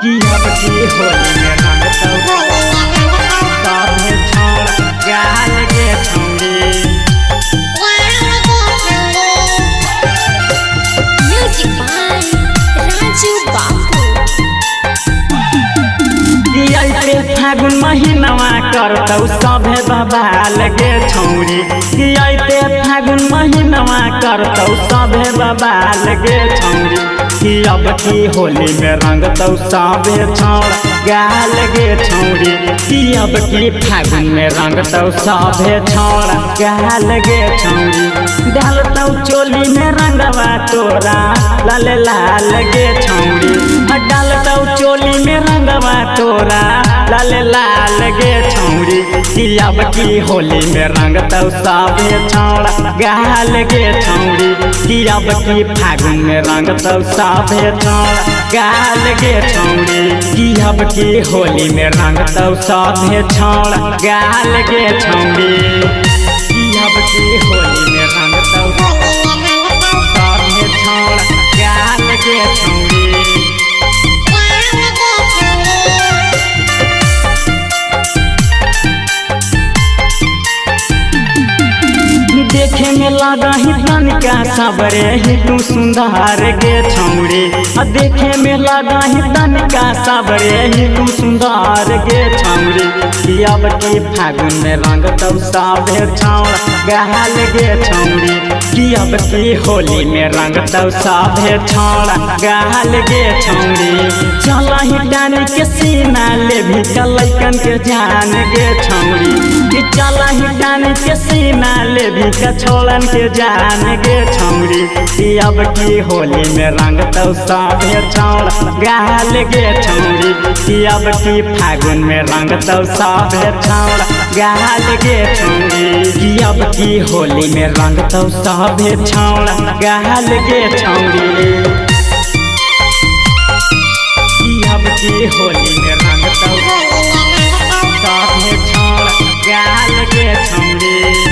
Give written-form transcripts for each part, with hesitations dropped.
कि अब की होली में रंग सामने छोड़ गाल के छौड़ी। म्यूजिक बाय राजू बाबू। कि ऐसे फागुन महीनवा करतौ सभे बबाल गे छौड़ी। कि ऐसे फागुन महीनवा करतौ सभे बबाल गे छौड़ी। कि अब की होली में रंगतौ सभे छौड़ गाल गे छौड़ी। कि अब की फागुन में रंगतौ सभे छौड़ गाल गे छौड़ी। डालतौ चोली में रंगवा तोरा लाल लाल गे छौड़ी। डालतौ चोली में रंगवा तोरा लाल लाल गे छौड़ी। कि अब की होली में रंगतौ सभे छौड़ गाल गे छौड़ी। कि अब की फागुन में रंगतौ सभे छौड़ गाल गे छौड़ी। कि अब की होली में रंगतौ सभे छौड़ गाल गे छौड़ी। कि अब की होली में रंगतौ सभे छौड़ गाल गे छौड़ी। देखे में लगा ही तनिका सबरे ही तू सुंदर गे छौड़ी। देखे में लगा ही तनिका सबरे ही तू सुंदर गे छौड़ी। कि अब की फागुन में रंगतौ सभे छौड़ गाल गे छौड़ी। कि अब की होली में रंगतौ सभे छौड़ गाल गे छौड़ी। चल ही डानी के सीना ले भी लइकन के जान गे छौड़ी। कि चल ही डानी के सीना ले भी छोड़न के जान गे छौड़ी। कि अब की होली में रंगतौ सभे छौड़ गाल गे छौड़ी। कि अब की फागुन में रंगतौ सभे छौड़ गाल गे छौड़ी। कि अब की होली में रंगतौ सभे छौड़ गाल गे छौड़ी। कि अब की होली में रंगतौ सभे छौड़ गाल गे छौड़ी।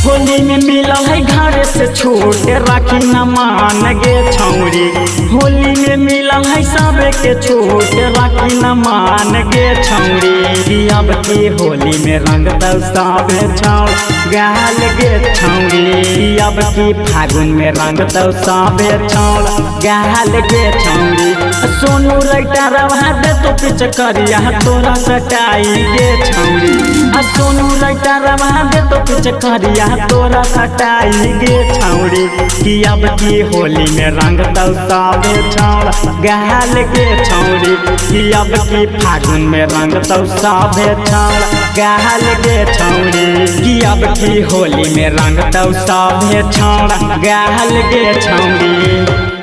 होली में मिलल है घर से छूट राखी न मान गे छौड़ी। होली में मिलल है सबे के छूट राखी न मान गे छौड़ी। कि अब की होली में रंगतौ सभे छौड़ गाल गे छौड़ी। कि अब की फागुन में रंगतौ सभे छौड़ गाल गे छौड़ी। सोनू रैटा रवा दे तो पिछ करिया तोरा सटाई गे छौड़ी। सोनू रैटा रवा दे तो पिछ करिया तोरा सटाई गे छौड़ी। कि अब की होली में रंगतौ सभे छौड़ गाल गे छौड़ी। कि अब की फागुन में रंगतौ सभे छौड़ गाल गे छौड़ी। कि अब की होली में रंगतौ सभे छौड़ गाल गे छौड़ी।